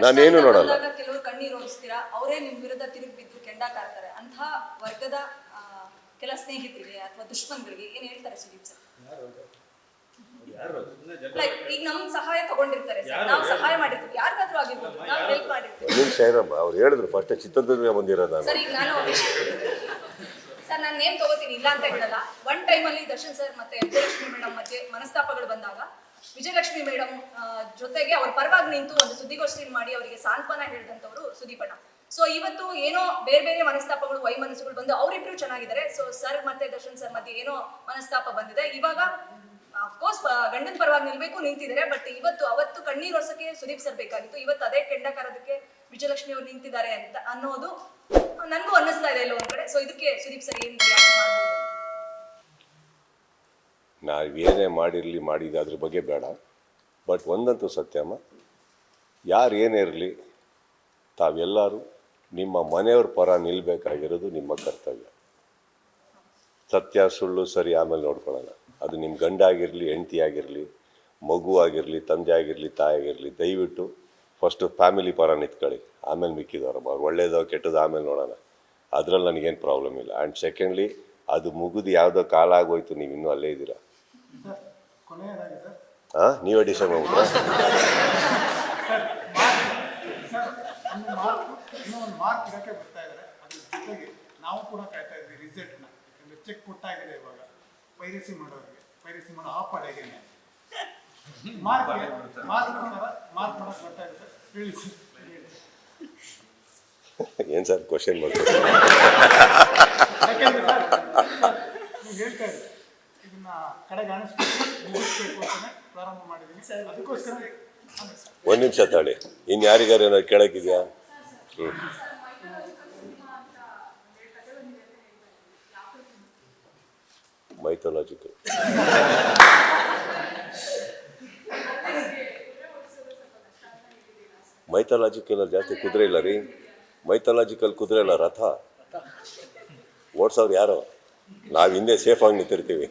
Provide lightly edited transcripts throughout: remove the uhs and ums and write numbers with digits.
ನಾನೇನು ನೋಡಲ್ಲ. ಕೆಲವರು ಕಣ್ಣೀರು ಓಡಿಸ್ತೀರಾ, ಅವರೇ ನಿಮ್ಮ ವಿರುದ್ಧ ತಿರುಗಿ ಬಿದ್ದು ಕೆಂಡ ಕಾರ್ತಾರೆ ಅಂತ ವರ್ಗದ ಕೆಲ ಸ್ನೇಹಿತರಿಗೆ ಅಥವಾ ದುಶ್ಮನ್ಗಳಿಗೆ ಏನ್ ಹೇಳ್ತಾರೆ ಸುದೀಪ್ ಸರ್? ಈಗ ನಮ್ ಸಹಾಯ ತಗೊಂಡಿರ್ತಾರೆ ಸರ್, ನಾವು ಸಹಾಯ ಮಾಡಿರ್ತೀವಿ, ಯಾರಿಗಾದ್ರೂ ಆಗಿರ್ಬೋದು, ನಾವು ಹೆಲ್ಪ್ ಮಾಡಿರ್ತೀವಿ. ನಿಮ್ ಶೈರಮ್ಮ ಅವ್ರು ಹೇಳಿದ್ರು ಫಸ್ಟ್ ಚಿತ್ರದುರ್ಗ ಬಂದಿರೋದು ನಾನು. ಸರ್ ಈಗ ನಾನು ಸರ್ ನಾನು ನೇಮ್ ತಗೋತೀನಿ, ಇಲ್ಲ ಅಂತ ಹೇಳಲ್ಲ. ಒನ್ ಟೈಮ್ ಅಲ್ಲಿ ದರ್ಶನ್ ಸರ್ ಮತ್ತೆ ವಿಜಯಲಕ್ಷ್ಮಿ ಮೇಡಮ್ ಮಧ್ಯೆ ಮನಸ್ತಾಪಗಳು ಬಂದಾಗ ವಿಜಯಲಕ್ಷ್ಮಿ ಮೇಡಮ್ ಜೊತೆಗೆ ಅವ್ರ ಪರವಾಗಿ ನಿಂತು ಒಂದು ಸುದ್ದಿಗೋಷ್ಠಿ ಮಾಡಿ ಅವರಿಗೆ ಸಾಂತ್ವನ ಹೇಳಿದಂತವ್ರು ಸುದೀಪ್ ಅಣ್ಣ. ಸೊ ಇವತ್ತು ಏನೋ ಬೇರೆ ಬೇರೆ ಮನಸ್ತಾಪಗಳು ವೈಮನಸ್ಸುಗಳು ಬಂದು ಅವರಿಬ್ರು ಚೆನ್ನಾಗಿದ್ದಾರೆ. ಸೊ ಸರ್ ಮತ್ತೆ ದರ್ಶನ್ ಸರ್ ಮಧ್ಯೆ ಏನೋ ಮನಸ್ತಾಪ ಬಂದಿದೆ. ಇವಾಗ ಅಫ್ಕೋರ್ಸ್ ಗಂಡನ ಪರವಾಗಿ ನಿಂತಿದ್ದಾರೆ. ಬಟ್ ಅವತ್ತು ಕಣ್ಣೀರ್ ಒರ್ಸಕ್ಕೆ ಸುದೀಪ್ ಸರ್ ಬೇಕಾಗಿತ್ತು. ಇವತ್ತು ಅದೇ ಕೆಂಡ ಕಾರೋದಕ್ಕೆ ವಿಜಯಲಕ್ಷ್ಮಿ ಅವರು ನಿಂತಿದ್ದಾರೆ ಅಂತ ಅನ್ನೋದು ನನಗೂ ಅನ್ನಿಸ್ತಾ ಇದೆ ಎಲ್ಲೋ ಒಂದ್ ಕಡೆ. ಸೊ ಇದಕ್ಕೆ ಸುದೀಪ್ ಸರ್ ಏನ್ ಮಾಡ್ಬೋದು? ನಾವೇನೇ ಮಾಡಿದ ಅದ್ರ ಬಗ್ಗೆ ಬೇಡ. ಬಟ್ ಒಂದಂತೂ ಸತ್ಯಮ್ಮ, ಯಾರು ಏನೇ ಇರಲಿ ತಾವೆಲ್ಲರೂ ನಿಮ್ಮ ಮನೆಯವ್ರ ಪರ ನಿಲ್ಲಬೇಕಾಗಿರೋದು ನಿಮ್ಮ ಕರ್ತವ್ಯ. ಸತ್ಯ ಸುಳ್ಳು ಸರಿ ಆಮೇಲೆ ನೋಡ್ಕೊಳ್ಳೋಣ. ಅದು ನಿಮ್ಮ ಗಂಡ ಆಗಿರಲಿ, ಹೆಂಡತಿ ಆಗಿರಲಿ, ಮಗು ಆಗಿರಲಿ, ತಂದೆ ಆಗಿರಲಿ, ತಾಯಿ ಆಗಿರಲಿ, ದಯವಿಟ್ಟು ಫಸ್ಟು ಫ್ಯಾಮಿಲಿ ಪರ ನಿಂತ್ಕೊಳ್ಳಿ. ಆಮೇಲೆ ಮಿಕ್ಕಿದವ್ರಮ್ಮ ಅವ್ರು ಒಳ್ಳೇದೋ ಕೆಟ್ಟದೋ ಆಮೇಲೆ ನೋಡೋಣ. ಅದರಲ್ಲಿ ನನಗೇನು ಪ್ರಾಬ್ಲಮ್ ಇಲ್ಲ. ಆ್ಯಂಡ್ ಸೆಕೆಂಡ್ಲಿ ಅದು ಮುಗಿದು ಯಾವುದೋ ಕಾಲ ಆಗೋಯ್ತು, ನೀವು ಇನ್ನೂ ಅಲ್ಲೇ ಇದ್ದೀರಾ. ಹಾಂ, ನೀವೇ ಡಿಸೈಡ್ ಮಾಡ್ಬಿಟ್ರಾ? ಇನ್ನೊಂದು ಮಾರ್ಕ್ ಇರೋಕ್ಕೆ ಬರ್ತಾ ಇದ್ದಾರೆ. ಅದ್ರ ಜೊತೆಗೆ ನಾವು ಕೂಡ ಕಾಯ್ತಾ ಇದ್ವಿ ರಿಸಲ್ಟ್ನ. ಯಾಕಂದರೆ ಚೆಕ್ ಕೊಟ್ಟಾಗಿದೆ ಇವಾಗ ಪೈರಸಿ ಮಾಡೋರಿಗೆ, ಪೈರಸಿ ಮಾಡೋ ಆ ಪಡೆಗೆ ಮಾರ್ಕ್ ಮಾಡೋಕ್ಕೆ ಬರ್ತಾ ಇದೆ ಸರ್. ಹೇಳಿ ಸರ್. ಏನು ಸರ್ ಕ್ವಶನ್ ಮಾಡ್ತೀವಿ? ಯಾಕೆಂದ್ರೆ ಸರ್ ನೀವು ಹೇಳ್ತಾ ಇದ್ದೀರಿ ಇದನ್ನ ಕಡೆಗೆ ಮುಗಿಸ್ಬೇಕು ಅಂತಾನೆ ಪ್ರಾರಂಭ ಮಾಡಿದ್ದೀನಿ ಸರ್. ಅದಕ್ಕೋಸ್ಕರ ಒಂದು ನಿಮಿಷ ತಾಳಿ, ಇನ್ನು ಯಾರಿಗಾರು ಏನಾದ್ರು ಕೇಳೋಕ್ಕಿದೆಯಾ? ಮೈಥಾಲಜಿಕಲ್ ಮೈಥಾಲಜಿಕಲ್ ಜಾಸ್ತಿ ಕುದುರೆ ಇಲ್ಲ ರೀ. ಮೈಥಾಲಜಿಕಲ್ ಕುದುರೆ ಇಲ್ಲ, ರಥ ಓಡ್ಸೋರು ಯಾರೋ. ನಾವು ಹಿಂದೆ ಸೇಫಾಗಿ ನಿಂತಿರ್ತೀವಿ,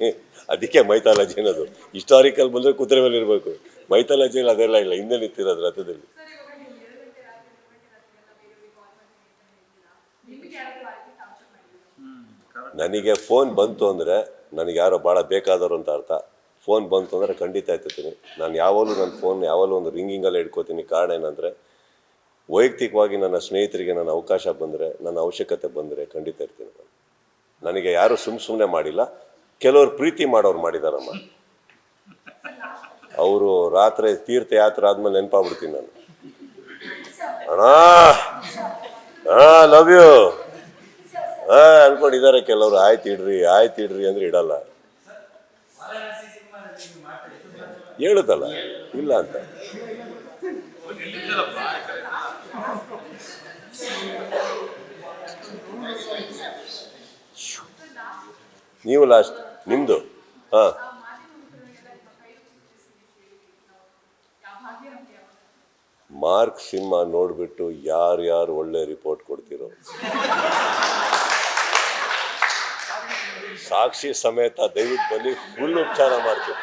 ಅದಕ್ಕೆ ಮೈಥಾಲಜಿ ಅನ್ನೋದು. ಹಿಸ್ಟಾರಿಕಲ್ ಬಂದರೆ ಕುದುರೆ ಮೇಲೆ ಇರಬೇಕು. ಮೈಥಾಲಜಿಯಲ್ಲಿ ಅದೆಲ್ಲ ಇಲ್ಲ, ಹಿಂದೆ ನಿಂತಿರೋದು ರಥದಲ್ಲಿ. ನನಗೆ ಫೋನ್ ಬಂತು ಅಂದರೆ ನನಗೆ ಯಾರೋ ಭಾಳ ಬೇಕಾದವರು ಅಂತ ಅರ್ಥ. ಫೋನ್ ಬಂತು ಅಂದರೆ ಖಂಡಿತ ಎತ್ತುತ್ತೀನಿ. ನಾನು ಯಾವಾಗಲೂ ನನ್ನ ಫೋನ್ ಯಾವಾಗಲೂ ಒಂದು ರಿಂಗಿಂಗಲ್ಲೇ ಇಟ್ಕೋತೀನಿ. ಕಾರಣ ಏನಂದರೆ ವೈಯಕ್ತಿಕವಾಗಿ ನನ್ನ ಸ್ನೇಹಿತರಿಗೆ ನನ್ನ ಅವಕಾಶ ಬಂದರೆ, ನನ್ನ ಅವಶ್ಯಕತೆ ಬಂದರೆ ಖಂಡಿತ ಇರ್ತೀನಿ. ನನಗೆ ಯಾರು ಸುಮ್ಮನೆ ಮಾಡಿಲ್ಲ. ಕೆಲವರು ಪ್ರೀತಿ ಮಾಡೋರು ಮಾಡಿದಾರಮ್ಮ. ಅವರು ರಾತ್ರಿ ತೀರ್ಥಯಾತ್ರೆ ಆದ್ಮೇಲೆ ನೆನಪಾಗ್ಬಿಡ್ತೀನಿ ನಾನು. ಅಣ್ಣ ಲವ್ ಯು ಅನ್ಕೊಂಡಿದ್ದಾರೆ ಕೆಲವರು. ಆಯ್ತು ಇಡ್ರಿ ಅಂದ್ರೆ ಇಡಲ್ಲ. ಹೇಳುತ್ತಲ್ಲ ಇಲ್ಲ ಅಂತ. ನೀವು ಲಾಸ್ಟ್ ನಿಮ್ದು. ಹಾಂ, ಮಾರ್ಕ್ ಸಿನಿಮಾ ನೋಡ್ಬಿಟ್ಟು ಯಾರು ಒಳ್ಳೆ ರಿಪೋರ್ಟ್ ಕೊಡ್ತಿರೋ ಸಾಕ್ಷಿ ಸಮೇತ ದಯವಿಟ್ಟು ಬನ್ನಿ, ಫುಲ್ ಉಪಚಾರ ಮಾಡ್ತೀವಿ.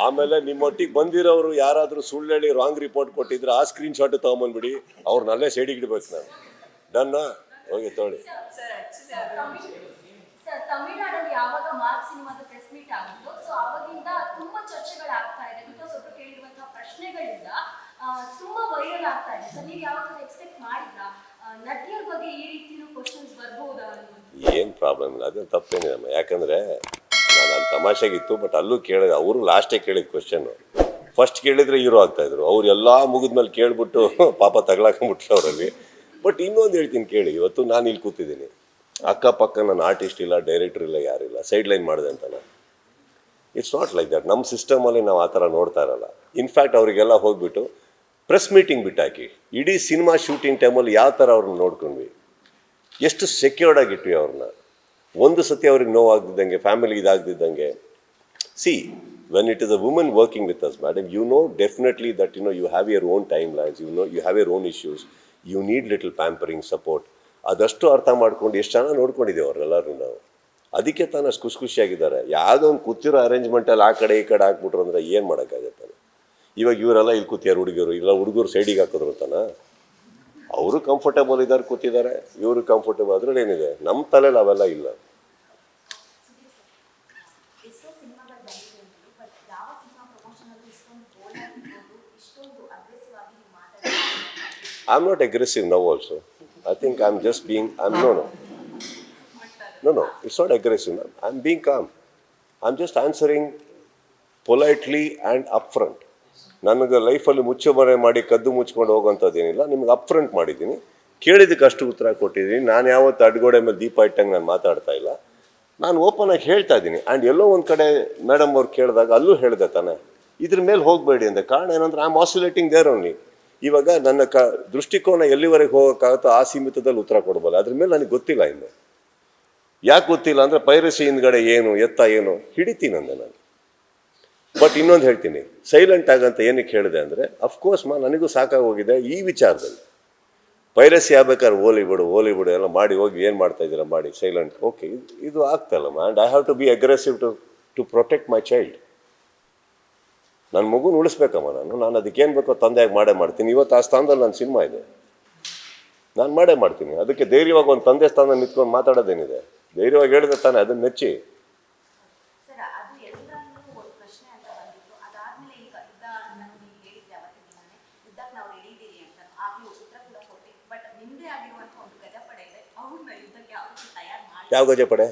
ಆಮೇಲೆ ನಿಮ್ಮೊಟ್ಟಿಗೆ ಬಂದಿರೋರು ಯಾರಾದರೂ ಸುಳ್ಳು ಹೇಳಿ ರಾಂಗ್ ರಿಪೋರ್ಟ್ ಕೊಟ್ಟಿದ್ರೆ ಆ ಸ್ಕ್ರೀನ್ ಶಾಟ್ ತೊಗೊಂಬಂದ್ಬಿಡಿ, ಅವ್ರನ್ನಲ್ಲೇ ಸೈಡಿಗೆ ಇಡ್ಬೇಕು ನಾನು. ಡನ್ನ ಹೋಗಿ ತೊಗೊಳ್ಳಿ. ತಮಿಳುನಾಡಲ್ಲಿ ಯಾವಾಗ ಮಾರ್ಕ್ ಸಿನಿಮಾದ ಪ್ರೆಸ್ ಮೀಟ್ ಆಗಿತ್ತು, ಸೊ ಅವಾಗಿಂದ ತುಂಬಾ ಚರ್ಚೆಗಳಾಗ್ತಾ ಇದೆ. ಬಿಕಾಸ್ ಒಬ್ಬರು ಕೇಳಿರುವಂತಹ ಪ್ರಶ್ನೆಗಳಿಂದ ತುಂಬಾ ವೈರಲ್ ಆಗ್ತಾ ಇದೆ. ಸೊ ನೀವು ಯಾವಾಗ ಎಕ್ಸ್ಪೆಕ್ಟ್ ಮಾಡಿದ್ರಾ ನಟಿಯರ ಬಗ್ಗೆ ಈ ರೀತಿಯೂ ಕ್ವಶನ್ಸ್ ಬರ್ಬೋದಾ? ಏನು ಪ್ರಾಬ್ಲಮ್ ಇಲ್ಲ, ಅದೇನು ತಪ್ಪೇನಿಲ್ಲ. ಯಾಕಂದರೆ ನಾನು ಅಲ್ಲಿ ತಮಾಷೆಗಿತ್ತು, ಬಟ್ ಅಲ್ಲೂ ಕೇಳಿದೆ. ಅವರು ಲಾಸ್ಟೇ ಕೇಳಿದ ಕ್ವಶನ್ನು. ಫಸ್ಟ್ ಕೇಳಿದರೆ ಹೀರೋ ಆಗ್ತಾಯಿದ್ರು. ಅವ್ರು ಎಲ್ಲ ಮುಗಿದ್ಮೇಲೆ ಕೇಳ್ಬಿಟ್ಟು ಪಾಪ ತಗ್ಲಾಕೊಂಡ್ಬಿಟ್ರು ಅವರಲ್ಲಿ. ಬಟ್ ಇನ್ನೊಂದು ಹೇಳ್ತೀನಿ ಕೇಳಿ. ಇವತ್ತು ನಾನು ಇಲ್ಲಿ ಕೂತಿದ್ದೀನಿ, ಅಕ್ಕಪಕ್ಕ ನನ್ನ ಆರ್ಟಿಸ್ಟ್ ಇಲ್ಲ, ಡೈರೆಕ್ಟರ್ ಇಲ್ಲ, ಯಾರಿಲ್ಲ. ಸೈಡ್ ಲೈನ್ ಮಾಡಿದೆ ಅಂತಾನ. It's not like that. ನಮ್ಮ ಸಿಸ್ಟಮಲ್ಲಿ ನಾವು ಆ ಥರ ನೋಡ್ತಾ ಇರಲ್ಲ. ಇನ್ಫ್ಯಾಕ್ಟ್ ಅವರಿಗೆಲ್ಲ ಹೋಗ್ಬಿಟ್ಟು ಪ್ರೆಸ್ ಮೀಟಿಂಗ್ ಬಿಟ್ಟಾಕಿ ಇಡೀ ಸಿನಿಮಾ ಶೂಟಿಂಗ್ ಟೈಮಲ್ಲಿ ಯಾವ ಥರ ಅವ್ರನ್ನ ನೋಡ್ಕೊಂಡ್ವಿ, ಎಷ್ಟು ಸೆಕ್ಯೂರ್ಡ್ ಆಗಿಟ್ವಿ ಅವ್ರನ್ನ. ಒಂದು ಸತಿ ಅವ್ರಿಗೆ ನೋವಾಗ್ದಿದ್ದಂಗೆ, ಫ್ಯಾಮಿಲಿ ಇದಾಗ್ದಿದ್ದಂಗೆ. See, when it is a woman working with us madam, you know definitely that you have your own time lines, you have your own issues, you need little pampering support. ಅದಷ್ಟು ಅರ್ಥ ಮಾಡ್ಕೊಂಡು ಎಷ್ಟು ಚೆನ್ನಾಗಿ ನೋಡ್ಕೊಂಡಿದ್ದೀವಿ ಅವರೆಲ್ಲರೂ ನಾವು. ಅದಕ್ಕೆ ತಾನು ಅಷ್ಟು ಖುಷಿಯಾಗಿದ್ದಾರೆ. ಯಾವುದೋ ಒಂದು ಕೂತಿರೋ ಅರೇಂಜ್ಮೆಂಟಲ್ಲಿ ಆ ಕಡೆ ಈ ಕಡೆ ಹಾಕ್ಬಿಟ್ರು ಅಂದರೆ ಏನು ಮಾಡೋಕ್ಕಾಗತ್ತೆ? ಇವಾಗ ಇವರೆಲ್ಲ ಇಲ್ಲಿ ಕೂತಿಯಾರು ಹುಡುಗರು, ಇಲ್ಲ ಹುಡುಗರು ಸೈಡಿಗೆ ಹಾಕಿದ್ರು ಅಂತಾನ? ಅವರು ಕಂಫರ್ಟಬಲ್ ಇದ್ದಾರೆ, ಕೂತಿದ್ದಾರೆ, ಇವರು ಕಂಫರ್ಟಬಲ್, ಅದ್ರಲ್ಲಿ ಏನಿದೆ? ನಮ್ಮ ತಲೆಯಲ್ಲಿ ಅವೆಲ್ಲ ಇಲ್ಲ. ಎಷ್ಟೋ ಸಿನಿಮಾಗಳು ಬಂದಿದೆ ಅಂದ್ರು, ಬಟ್ ಯಾವ ಸಿನಿಮಾ ಪ್ರಮೋಷನ್ ಅಲ್ಲಿ ಇಷ್ಟೊಂದು ಬೋಲ್ಡ್ ಆಗಿರ್ಬೋದು, ಇಷ್ಟೊಂದು ಅಗ್ರೆಸಿವ್ ಆಗಿ ನೀವು ಮಾತಾಡ್ತೀರಾ? I'm not aggressive now also. I think I'm just being, no, it's not aggressive. I'm being calm. I'm just answering politely and upfront. ನನಗೆ ಲೈಫಲ್ಲಿ ಮುಚ್ಚುಮರೆ ಮಾಡಿ ಕದ್ದು ಮುಚ್ಕೊಂಡು ಹೋಗೋಂಥದ್ದೇನಿಲ್ಲ, ನಿಮ್ಗೆ ಅಪ್ಫ್ರಂಟ್ ಮಾಡಿದ್ದೀನಿ, ಕೇಳಿದ್ದಕ್ಕೆ ಅಷ್ಟು ಉತ್ತರ ಕೊಟ್ಟಿದ್ದೀನಿ. ನಾನು ಯಾವತ್ತು ಅಡ್ಗೋಡೆ ಮೇಲೆ ದೀಪ ಇಟ್ಟಂಗೆ ನಾನು ಮಾತಾಡ್ತಾ ಇಲ್ಲ, ನಾನು ಓಪನ್ ಆಗಿ ಹೇಳ್ತಾ ಇದ್ದೀನಿ. ಆ್ಯಂಡ್ ಎಲ್ಲೋ ಒಂದು ಕಡೆ ಮೇಡಮ್ ಅವ್ರು ಕೇಳಿದಾಗ ಅಲ್ಲೂ ಹೇಳಿದೆ ತಾನೆ, ಇದ್ರ ಮೇಲೆ ಹೋಗಬೇಡಿ ಅಂತ. ಕಾರಣ ಏನಂದ್ರೆ I am oscillating there only. ಇವಾಗ ನನ್ನ ದೃಷ್ಟಿಕೋನ ಎಲ್ಲಿವರೆಗೆ ಹೋಗೋಕ್ಕಾಗುತ್ತೋ ಆ ಸೀಮಿತದಲ್ಲಿ ಉತ್ತರ ಕೊಡ್ಬೋದು. ಅದ್ರ ಮೇಲೆ ನನಗೆ ಗೊತ್ತಿಲ್ಲ ಇನ್ನು. ಯಾಕೆ ಗೊತ್ತಿಲ್ಲ ಅಂದರೆ ಪೈರಸಿ ಹಿಂದ್ಗಡೆ ಏನು ಎತ್ತ ಏನು ಹಿಡಿತೀನಂದೆ ನಾನು. ಬಟ್ ಇನ್ನೊಂದು ಹೇಳ್ತೀನಿ, ಸೈಲೆಂಟ್ ಆಗಂತ ಏನಕ್ಕೆ ಹೇಳಿದೆ ಅಂದರೆ, ಅಫ್ಕೋರ್ಸ್ ನನಗೂ ಸಾಕಾಗೋಗಿದೆ ಈ ವಿಚಾರದಲ್ಲಿ. ಪೈರಸಿ ಆಗ್ಬೇಕಾದ್ರೆ ಓಲಿ ಬಿಡು ಎಲ್ಲ ಮಾಡಿ ಹೋಗಿ ಏನು ಮಾಡ್ತಾ ಇದ್ದೀರಾ ಮಾಡಿ, ಸೈಲೆಂಟ್. ಓಕೆ, ಇದು ಆಗ್ತಾಯಿಲ್ಲಮ್ಮ. And I have to be aggressive to protect my child. ನನ್ನ ಮಗುನ ಉಳಿಸ್ಬೇಕಮ್ಮ ನಾನು ಅದಕ್ಕೇನು ಬೇಕೋ ತಂದೆಯಾಗಿ ಮಾಡೇ ಮಾಡ್ತೀನಿ. ಇವತ್ತು ಆ ಸ್ಥಾನದಲ್ಲಿ ನನ್ನ ಸಿನಿಮಾ ಇದೆ, ನಾನು ಮಾಡೇ ಮಾಡ್ತೀನಿ. ಅದಕ್ಕೆ ಧೈರ್ಯವಾಗಿ ಒಂದು ತಂದೆ ಸ್ಥಾನ ನಿಂತ್ಕೊಂಡು ಮಾತಾಡೋದೇನಿದೆ? ಧೈರ್ಯವಾಗಿ ಹೇಳಿದ್ರೆ ತಾನೆ, ಅದನ್ನು ಮೆಚ್ಚಿ. ಸರ್, ಅದು ಎಲ್ಲರಲ್ಲೂ ಒಂದು ಪ್ರಶ್ನೆ ಅಂತ ಬಂದಿತ್ತು. ಅದಾದ್ಮೇಲೆ ಈಗ ಯುದ್ಧ ನಮ್ಗೆ ಹೇಳಿದ್ದೆ ಅವತ್ತಿನ ದಿನನೇ, ಯುದ್ಧಕ್ಕೆ ನಾವು ರೆಡಿ ಇದ್ದೀರಿ ಅಂತ ಆಗ್ಲೂ ಉತ್ತರ ಕೂಡ ಕೊಟ್ಟಿ. ಬಟ್ ನಿಮ್ಮದೇ ಆಗಿರುವಂಥ ಒಂದು ಗಜಪಡೆ ಇದೆ, ಅವ್ರನ್ನ ಯುದ್ಧಕ್ಕೆ ಯಾವ ರೀತಿ ತಯಾರು ಮಾಡಿ? ಯಾವ ಗಜಪಡೆ?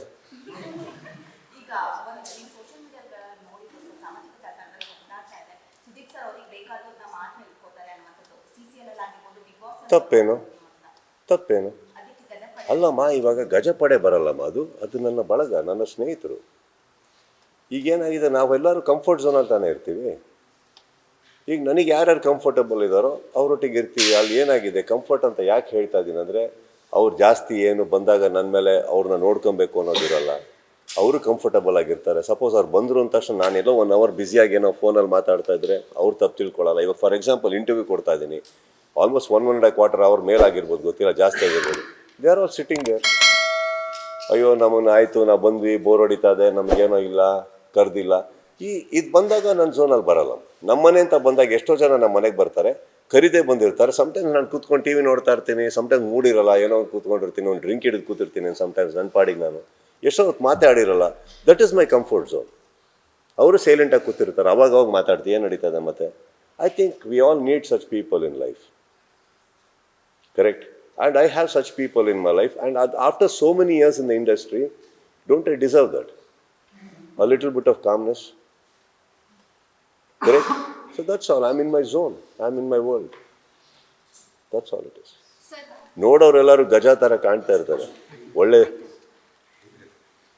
ಈಗ ಒಂದು ನೀವು ಸೋಷಿಯಲ್ ಮೀಡಿಯಾಗಳಲ್ಲಿ ನೋಡಿದ್ರು, ಸಾಮಾಜಿಕ ಜಾಲತಾಣದಲ್ಲಿ ಹೊಂದಾಡ್ತಾ ಇದೆ, ಸುದೀಪ್ ಸರ್ ಅವ್ರಿಗೆ ಬೇಕಾದವ್ರನ್ನ ಮಾತನ್ನ ಇಟ್ಕೋತಾರೆ ಅನ್ನುವಂಥದ್ದು. CCL ಅಲ್ಲಿ ಆಗಿರ್ಬೋದು, ಬಿಗ್ ಬಾಸ್ ತಪ್ಪೇನು? ಅದಕ್ಕೆ ಗಜಪಡೆ ಅಲ್ಲಮ್ಮ, ಇವಾಗ ಗಜಪಡೆ ಬರಲ್ಲಮ್ಮ, ಅದು ನನ್ನ ಬಳಗ, ನನ್ನ ಸ್ನೇಹಿತರು. ಈಗೇನಾಗಿದೆ, ನಾವೆಲ್ಲರೂ ಕಂಫರ್ಟ್ ಝೋನಲ್ಲಿ ತಾನೇ ಇರ್ತೀವಿ. ಈಗ ನನಗೆ ಯಾರ್ಯಾರು ಕಂಫರ್ಟಬಲ್ ಇದ್ದಾರೋ ಅವರೊಟ್ಟಿಗೆ ಇರ್ತೀವಿ. ಅಲ್ಲಿ ಏನಾಗಿದೆ, ಕಂಫರ್ಟ್ ಅಂತ ಯಾಕೆ ಹೇಳ್ತಾ ಇದ್ದೀನಿ ಅಂದರೆ, ಅವ್ರು ಜಾಸ್ತಿ ಏನು ಬಂದಾಗ ನನ್ನ ಮೇಲೆ ಅವ್ರನ್ನ ನೋಡ್ಕೊಬೇಕು ಅನ್ನೋದಿರಲ್ಲ. ಅವರು ಕಂಫರ್ಟಬಲ್ ಆಗಿರ್ತಾರೆ. ಸಪೋಸ್ ಅವ್ರು ಬಂದರು ಅಂದ ತಕ್ಷಣ ನಾನೆಲ್ಲೋ 1 hour ಬ್ಯುಸಿಯಾಗಿ ಏನೋ ಫೋನಲ್ಲಿ ಮಾತಾಡ್ತಾ ಇದ್ದರೆ ಅವ್ರು ತಪ್ಪು ತಿಳ್ಕೊಳ್ಳಲ್ಲ. ಇವಾಗ ಫಾರ್ ಎಕ್ಸಾಂಪಲ್ ಇಂಟರ್ವ್ಯೂ ಕೊಡ್ತಾ ಇದ್ದೀನಿ, ಆಲ್ಮೋಸ್ಟ್ 1.25 hour ಮೇಲಾಗಿರ್ಬೋದು, ಗೊತ್ತಿಲ್ಲ, ಜಾಸ್ತಿ ಆಗಿರ್ಬೋದು. They are all sitting there. ಅಯ್ಯೋ ನಮ್ಮನ್ನು ಆಯಿತು, ನಾವು ಬಂದ್ವಿ, ಬೋರ್ ಹೊಡಿತಾ ಇದೆ, ನಮಗೇನೋ ಇಲ್ಲ, ಕರೆದಿಲ್ಲ. ಇದು ಬಂದಾಗ ನನ್ನ ಝೋನಲ್ಲಿ ಬರಲ್ಲ. ನಮ್ಮನೆ ಅಂತ ಬಂದಾಗ ಎಷ್ಟೋ ಜನ ನಮ್ಮ ಮನೆಗೆ ಬರ್ತಾರೆ, ಕರಿದೇ ಬಂದಿರ್ತಾರೆ. ಸಮಟೈಮ್ಸ್ ನಾನು ಕೂತ್ಕೊಂಡು TV ನೋಡ್ತಾ ಇರ್ತೀನಿ, ಸಮಟೈಮ್ಸ್ ಮೂಡಿರಲ್ಲ, ಏನೋ ಕೂತ್ಕೊಂಡಿರ್ತೀನಿ, ಒಂದು ಡ್ರಿಂಕ್ ಹಿಡಿದು ಕೂತಿರ್ತೀನಿ. ಸಮಟೈಮ್ಸ್ ನನ್ನ ಪಾಡಿಗೆ ನಾನು ಎಷ್ಟೋ ಹೊತ್ತು ಮಾತಾಡಿರಲ್ಲ. That is my comfort zone. ಅವರು ಸೈಲೆಂಟಾಗಿ ಕೂತಿರ್ತಾರೆ, ಅವಾಗ ಮಾತಾಡ್ತೀವಿ, ಏನು ನಡೀತದೆ ಮತ್ತೆ. I think we all need such people in life. Correct? And I have such people in my life, and after so many years in the industry, don't I deserve that? A little bit of calmness. Correct? So that's all. I'm in my zone. I'm in my world. That's all it is. Sir ನೋಡೋರೆಲ್ಲರೂ ಗಜ ಥರ ಕಾಣ್ತಾ ಇರ್ತಾರೆ. ಒಳ್ಳೆ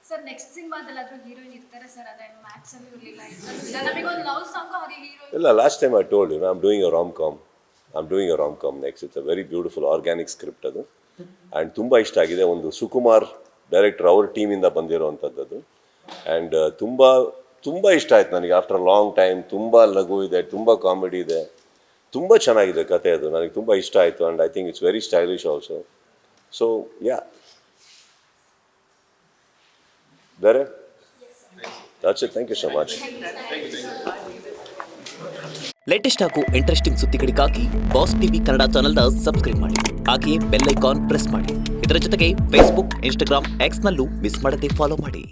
sir next ಸಿನಿಮಾದಲ್ಲಾದ್ರೂ heroine ಇರ್ತಾರೆ sir? ಅದೇ Max ಅಲ್ಲಿ ಇರಲಿಲ್ಲ, ನಮಗೊಂದು ಲವ್ ಸಾಂಗ್ ಹಾಗೆ ಹೀರೋಯಿನ್ ಇಲ್ಲ. Last time I told you, I'm doing a rom-com next. It's a very beautiful organic script ಅದು. ಆ್ಯಂಡ್ ತುಂಬ ಇಷ್ಟ ಆಗಿದೆ. ಒಂದು ಸುಕುಮಾರ್ ಡೈರೆಕ್ಟರ್, ಅವ್ರ ಟೀಮಿಂದ ಬಂದಿರೋವಂಥದ್ದು. ಆ್ಯಂಡ್ ತುಂಬ ಇಷ್ಟ ಆಯ್ತು ನನಗೆ. ಆಫ್ಟರ್ ಲಾಂಗ್ ಟೈಮ್ ತುಂಬ ಲಘು ಇದೆ, ತುಂಬ ಕಾಮಿಡಿ ಇದೆ, ತುಂಬ ಚೆನ್ನಾಗಿದೆ ಕತೆ. ಅದು ನನಗೆ ತುಂಬ ಇಷ್ಟ ಆಯಿತು. And I think it's very stylish also. So yeah, ಬೇರೆ that's it. Thank you so much. Latest ಹಾಗೂ ಇಂಟ್ರೆಸ್ಟಿಂಗ್ ಸುದ್ದಿಗಳಿಗಾಗಿ ಬಾಸ್ ಟಿವಿ ಕನ್ನಡ ಚಾನೆಲ್ನ ಸಬ್ಸ್ಕ್ರೈಬ್ ಮಾಡಿ. ಹಾಗೆಯೇ ಬೆಲ್ ಐಕಾನ್ ಪ್ರೆಸ್ ಮಾಡಿ. ಇದರ ಜೊತೆಗೆ ಫೇಸ್ಬುಕ್, ಇನ್ಸ್ಟಾಗ್ರಾಮ್, ಎಕ್ಸ್ನಲ್ಲೂ ಮಿಸ್ ಮಾಡದೆ ಫಾಲೋ ಮಾಡಿ.